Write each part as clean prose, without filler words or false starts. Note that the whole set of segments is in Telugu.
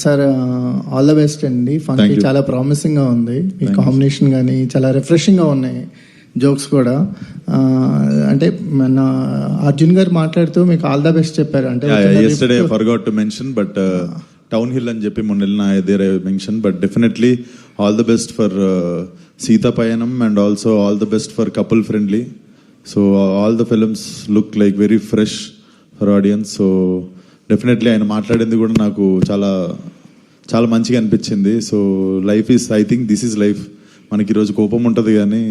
సార్ ఆల్ ద బెస్ట్ అండి. ఫంక్షన్ చాలా ప్రామిసింగ్ గా ఉంది. మీ కాంబినేషన్ కానీ చాలా రిఫ్రెషింగ్ గా ఉన్నాయి, జోక్స్ కూడా. అంటే మన అర్జున్ గారు మాట్లాడుతూ మీకు ఆల్ ద బెస్ట్ చెప్పారు. అంటే yesterday I forgot to mention, but town hill అని చెప్పి మొన్న వెళ్ళిన there I mention, but definitely all the best for Seetha Payanam and also all the best for couple friendly. So all the films look like very fresh for audience. So definitely ఆయన మాట్లాడింది కూడా నాకు చాలా చాలా మంచిగా అనిపించింది. So life is, I think this is life. మనకి ఈరోజు కోపం ఉంటుంది కానీ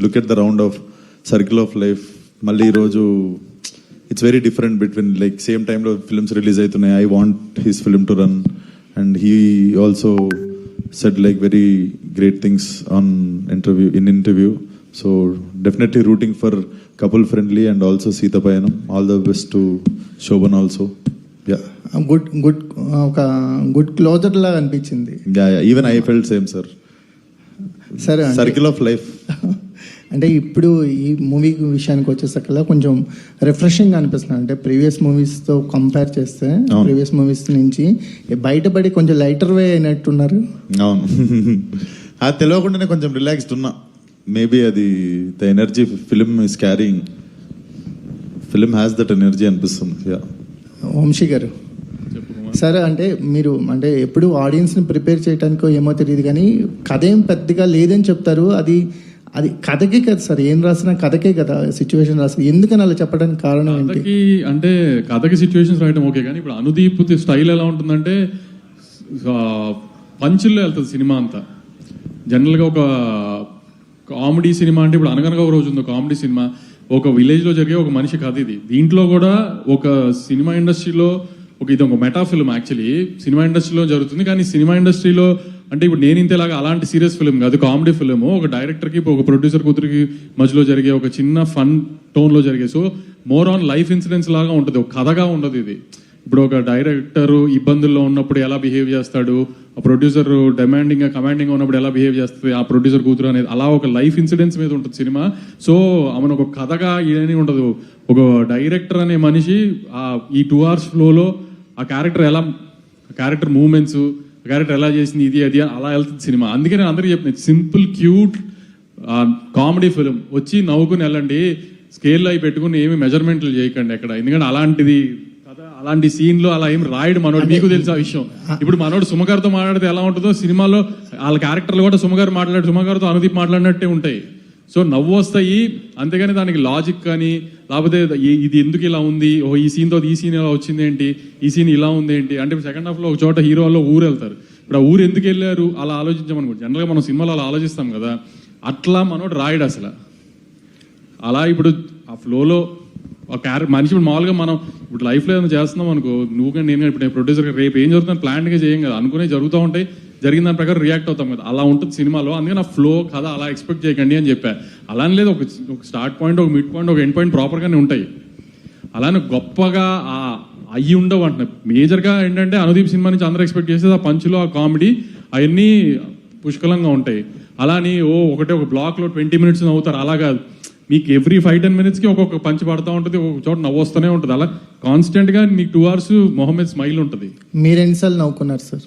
look at the round of circle of life. మళ్ళీ ఈరోజు it's very different between like same టైంలో ఫిల్మ్స్ రిలీజ్ అవుతున్నాయి. I want his film to run and he also said like very great things on interview. So definitely rooting for couple friendly and also Seetha Payanam. All the best to Shobhan also. Good ఒక గుడ్ క్లోజర్ లాగా అనిపించింది. Even I felt same sir. సరే, సర్కిల్ ఆఫ్ లైఫ్. అంటే ఇప్పుడు ఈ మూవీ విషయానికి వచ్చేసరికల్లా కొంచెం రిఫ్రెషింగ్ అనిపిస్తుంది. అంటే ప్రీవియస్ మూవీస్తో కంపేర్ చేస్తే ప్రీవియస్ మూవీస్ నుంచి బయటపడి కొంచెం లైటర్ వే అయినట్టున్నారు. అవును, అది తెలియకుండానే కొంచెం రిలాక్స్డ్ ఉన్నా. మేబీ అది the energy film is carrying, film has that energy అనిపిస్తుంది. వంశీ గారు సరే, అంటే మీరు అంటే ఎప్పుడు ఆడియన్స్ని ప్రిపేర్ చేయడానికో ఏమో తెలియదు కానీ కథ ఏం పెద్దగా లేదని చెప్తారు. అది అది కథకే కదా సార్, ఏం రాసినా కథకే కదా సిచ్యువేషన్ రాసి, ఎందుకని అలా చెప్పడానికి కారణం ఏంటి? అంటే కథకి సిచ్యువేషన్స్ రాయడం ఓకే, కానీ ఇప్పుడు అనుదీప్ స్టైల్ ఎలా ఉంటుందంటే పంచుల్లో వెళ్తుంది సినిమా అంతా. జనరల్గా ఒక కామెడీ సినిమా అంటే ఇప్పుడు అనగనగా ఒక రోజు ఉంది కామెడీ సినిమా, ఒక విలేజ్లో జరిగే ఒక మనిషి కథ ఇది. దీంట్లో కూడా ఒక సినిమా ఇండస్ట్రీలో ఇది ఒక మెటా ఫిల్మ్. యాక్చువల్లీ సినిమా ఇండస్ట్రీలో జరుగుతుంది, కానీ సినిమా ఇండస్ట్రీలో అంటే ఇప్పుడు నేను ఇంతేలాగా అలాంటి సీరియస్ ఫిల్మ్ కాదు, కామెడీ ఫిల్మ్. ఒక డైరెక్టర్కి ఒక ప్రొడ్యూసర్ కూతురికి మధ్యలో జరిగే ఒక చిన్న ఫన్ టోన్లో జరిగే, so more on life incidents లాగా ఉంటుంది, ఒక కథగా ఉండదు ఇది. ఇప్పుడు ఒక డైరెక్టర్ ఇబ్బందుల్లో ఉన్నప్పుడు ఎలా బిహేవ్ చేస్తాడు, ఆ ప్రొడ్యూసర్ కమాండింగ్ ఉన్నప్పుడు ఎలా బిహేవ్ చేస్తుంది ఆ ప్రొడ్యూసర్ కూతురు అనేది, అలా ఒక లైఫ్ ఇన్సిడెంట్స్ మీద ఉంటుంది సినిమా. సో ఆమె ఒక కథగా ఇదని ఉండదు. ఒక డైరెక్టర్ అనే మనిషి ఈ 2 hours ఫ్లోలో ఆ క్యారెక్టర్ మూవ్మెంట్స్, క్యారెక్టర్ ఎలా చేసింది ఇది అది అలా వెళ్తుంది సినిమా. అందుకే నేను అందరికీ చెప్తున్నాను, సింపుల్ క్యూట్ కామెడీ ఫిల్మ్ వచ్చి నవ్వుకుని వెళ్ళండి, స్కేల్లో అవి పెట్టుకుని ఏమి మెజర్మెంట్లు చేయకండి ఎక్కడ. ఎందుకంటే అలాంటిది అలాంటి సీన్లో అలా ఏం రాయడు మనోడు, మీకు తెలుసు ఆ విషయం. ఇప్పుడు మనోడు సుమగారితో మాట్లాడితే ఎలా ఉంటుందో సినిమాలో వాళ్ళ క్యారెక్టర్లు కూడా సుమగారితో అనుదీప్ మాట్లాడినట్టే ఉంటాయి. సో నవ్వు వస్తాయి, అంతేగాని దానికి లాజిక్ కానీ లేకపోతే ఇది ఎందుకు ఇలా ఉంది, ఈ సీన్తో ఈ సీన్ ఇలా వచ్చింది ఏంటి, ఈ సీన్ ఇలా ఉంది ఏంటి అంటే సెకండ్ హాఫ్లో ఒక చోట హీరో వాళ్ళు ఊరు వెళ్తారు, ఇప్పుడు ఆ ఊరు ఎందుకు వెళ్ళారు అలా ఆలోచించామనుకో. జనరల్గా మనం సినిమాలో అలా ఆలోచిస్తాం కదా, అట్లా మనోడు రాయడు అసలు. అలా ఇప్పుడు ఆ ఫ్లోలో ఒక మనిషి ఇప్పుడు మామూలుగా మనం ఇప్పుడు లైఫ్లో ఏదైనా చేస్తున్నాం అనుకో, నువ్వు కానీ నేను ఇప్పుడు ప్రొడ్యూసర్ రేపు ఏం జరుగుతుందని ప్లాన్గా చేయం కదా, అనుకునే జరుగుతూ ఉంటాయి, జరిగిన దాని ప్రకారం రియాక్ట్ అవుతాం కదా, అలా ఉంటుంది సినిమాలో. అందుకని ఆ ఫ్లో కథ అలా ఎక్స్పెక్ట్ చేయకండి అని చెప్పా. అలానే లేదు, ఒక స్టార్ట్ పాయింట్, ఒక మిడ్ పాయింట్, ఒక ఎండ్ పాయింట్ ప్రాపర్గానే ఉంటాయి. అలానే గొప్పగా అయ్యి ఉండవు అంటున్నా. మేజర్గా ఏంటంటే అనుదీప్ సినిమా నుంచి అందరూ ఎక్స్పెక్ట్ చేసేది ఆ పంచులో ఆ కామెడీ అవన్నీ పుష్కలంగా ఉంటాయి. అలాని ఒక బ్లాక్లో 20 minutes నవ్వుతారు, అలా కాదు. మీకు ఎవ్రీ 5-10 minutesకి ఒక్కొక్క పంచి పడుతూ ఉంటుంది, ఒక చోట నవ్వు వస్తూనే ఉంటుంది. అలా కాన్స్టెంట్గా మీకు 2 hours మొహమ్మద్ స్మైల్ ఉంటుంది. మీరు ఎన్నిసార్లు నవ్వుకున్నారు సార్?